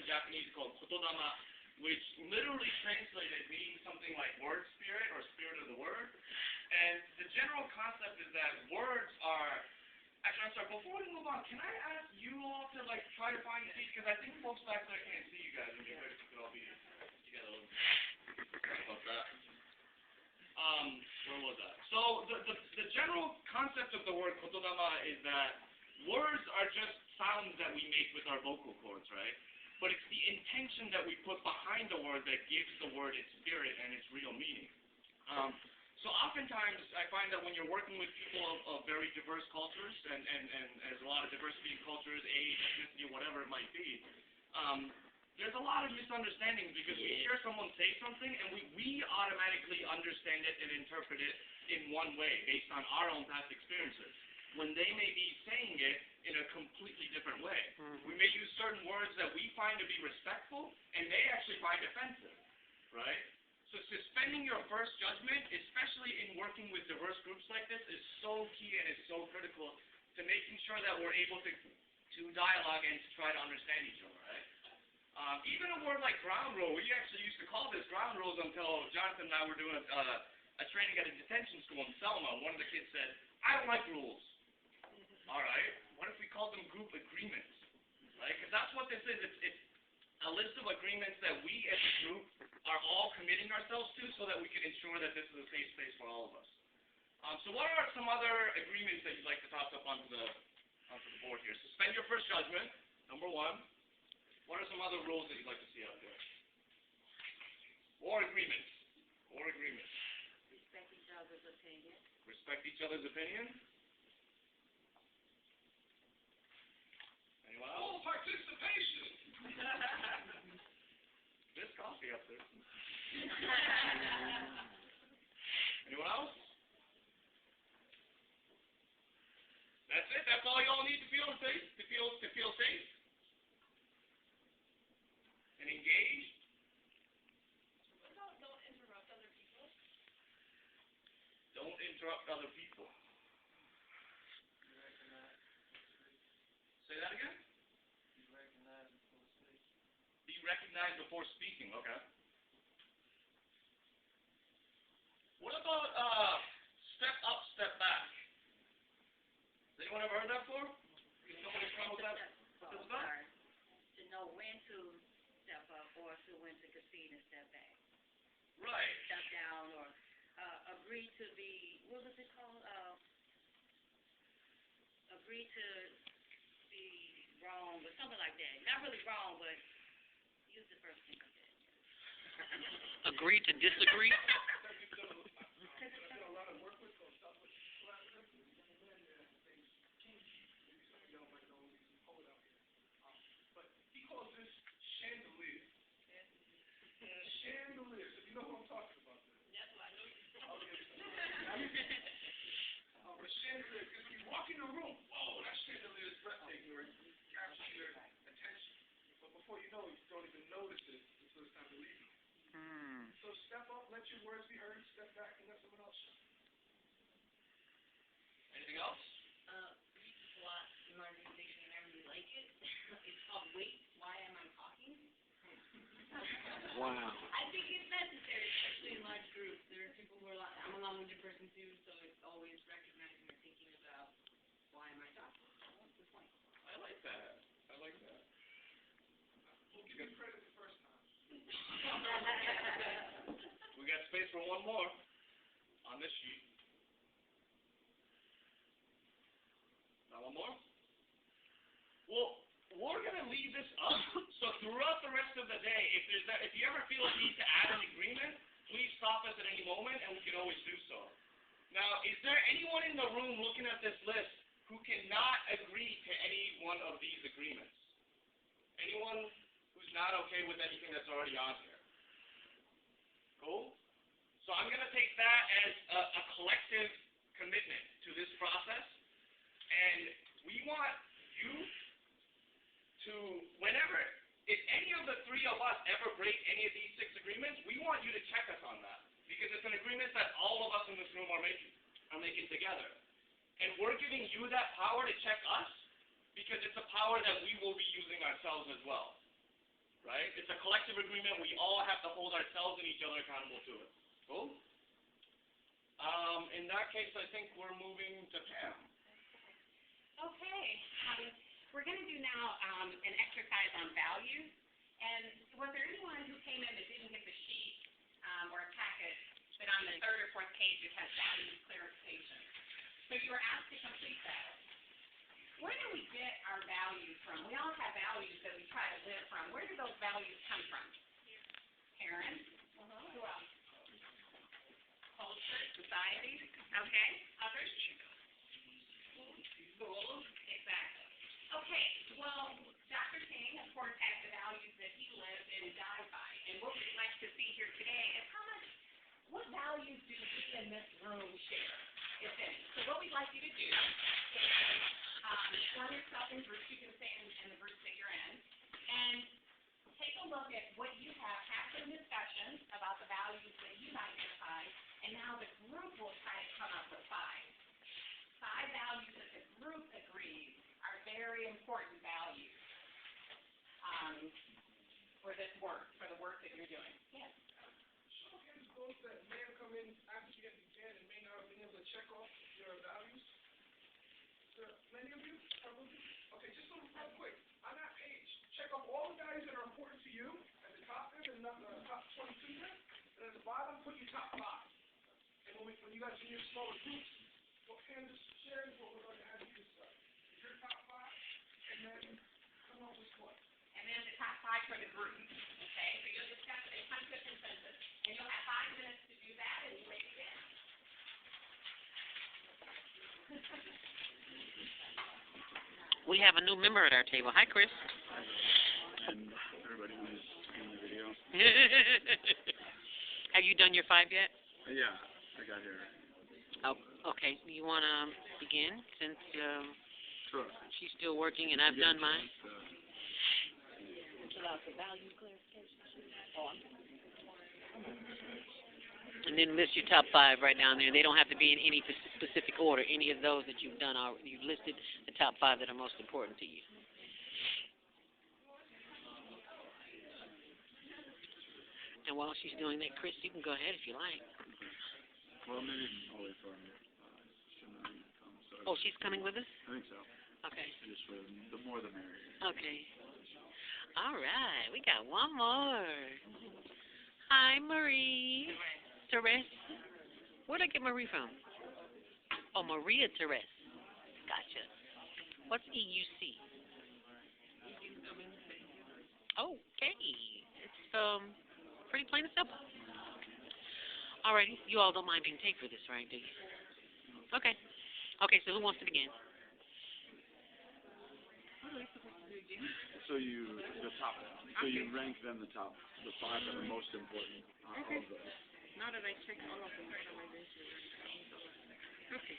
Japanese called kotodama, which literally translated means something like word spirit or spirit of the word. And the general concept is that words are, actually I'm sorry, before we move on, can I ask you all to like try to find seats? Because I think folks back there can't see you guys, and it'd be great if you could all be together. Sorry about that. Where was that? So the general concept of the word kotodama is that words are just sounds that we make with our vocal cords, right? But it's the intention that we put behind the word that gives the word its spirit and its real meaning. So oftentimes, I find that when you're working with people of very diverse cultures, and there's a lot of diversity in cultures, age, ethnicity, whatever it might be, there's a lot of misunderstandings because we hear someone say something, and we automatically understand it and interpret it in one way based on our own past experiences, when they may be saying it in a completely different way. We may use certain words that we find to be respectful, and they actually find offensive, right? So suspending your first judgment, especially in working with diverse groups like this, is so key and is so critical to making sure that we're able to dialogue and to try to understand each other, right? Even a word like ground rule, we actually used to call this ground rules until Jonathan and I were doing a training at a detention school in Selma. One of the kids said, I don't like rules. All right, what if we called them group agreements, right? Because that's what this is. It's a list of agreements that we as a group are all committing ourselves to so that we can ensure that this is a safe space for all of us. So what are some other agreements that you'd like to toss up onto the board here? Suspend your first judgment, number one. What are some other rules that you'd like to see out there? Or agreements. Or agreements. Respect each other's opinion. Respect each other's opinion. Anyone else? Full participation. There's coffee up there. Anyone else? That's it. That's all y'all need to feel safe. To feel safe. And engaged. Don't interrupt other people. Don't interrupt other people. Say that again? Be recognized before speaking. Okay. What about step up, step back? Has anyone ever heard that before? Can somebody explain what that's about? To know when to step up or to when to concede and step back. Right. Step down or agree to be, what was it called? Agree to be wrong or something like that. Not really wrong, but use the first thing you said. Agree to disagree? Chandeliers. Chandeliers. If you know what I'm talking about. That's what I know. A chandelier, because when you walk in a room, whoa, that chandelier is breathtaking, or it captures your attention. But before you know it, you don't even notice it until it's time to leave. So step up, let your words be heard, step back, and let someone else shine. Anything else? Read a lot in my organization and I really like it. It's called Wait, Why Am I Talking? Wow. I think it's necessary, especially in large groups. There are people who are like, I'm a long-winded person too, so it's always recognizing or thinking about why am I talking? What's the point? I like that. I like that. We'll give you credit the first time. We got space for one more on this sheet. Not one more? Well, we're going to leave this up. So throughout the rest of the day, if you ever feel a need to add an agreement, please stop us at any moment, and we can always do so. Now, is there anyone in the room looking at this list who cannot agree to any one of these agreements? Anyone who's not okay with anything that's already on here? Cool? So I'm going to take that as a collective commitment to this process, and we want you to, if any of the three of us ever break any of these 6 agreements, we want you to check us on that, because it's an agreement that all of us in this room are making together. And we're giving you that power to check us, because it's a power that we will be using ourselves as well. right? It's a collective agreement. We all have to hold ourselves and each other accountable to it. Cool? In that case, I think we're moving to Pam. Okay, we're going to do now an exercise on values. And was there anyone who came in that didn't get the sheet or a packet, but on the third or fourth page it has values clarification? So you were asked to complete that. Where do we get our values from? We all have values that we try to live from. Where do those values come from? Parents. Who else? Culture, society. Okay. Others? Schools. Exactly. Okay. Well, Dr. King, of course, has the values that he lived and died by. And what we'd like to see here today is what values do we in this room share, if any? So what we'd like you to do is form yourself in groups. You can stay in the groups that you're in. And take a look at what you have some discussions about the values that you've identified, and now the group will try to come up with five. Five values that the group agrees are very important values for this work, for the work that you're doing. Yes. Show hands those that may have come in after you get the exam and may not have been able to check off your values. Many of you? Probably? Okay, just real quick. On that page, check off all the values that are important to you at the top there, the top 22 there, and at the bottom, put your top 5. And when you guys are in your smaller groups, what Pam just shared is what we're going to have you decide. Your top 5, and then come up with what? And then the top 5 for the group. Okay, so you'll discuss it and come to a consensus, and you'll have 5 minutes to do that, and you may begin. We have a new member at our table. Hi, Chris. And everybody who's in the video. Have you done your 5 yet? Yeah, I got here. Oh, okay. You want to begin since Sure. she's still working and I've done mine? About the value clarification. And then list your top 5 right down there. They don't have to be in any specific order. Any of those that you've done already. You've listed the top 5 that are most important to you. And while she's doing that, Chris, you can go ahead if you like. Well, maybe I'll wait for him. Shouldn't I come? So Oh, she's coming with us? I think so. Okay. Just for the more the merrier. Okay. All right. We got one more. Hi, Marie. Therese. Where'd I get Marie from? Oh, Maria Therese. Gotcha. What's EUC? Okay. It's pretty plain and simple. Alrighty. You all don't mind being taped for this, right, do you? Okay. Okay, so who wants to begin? So you rank them the 5 that are most important of those. Now that I checked all of them, I know my Okay.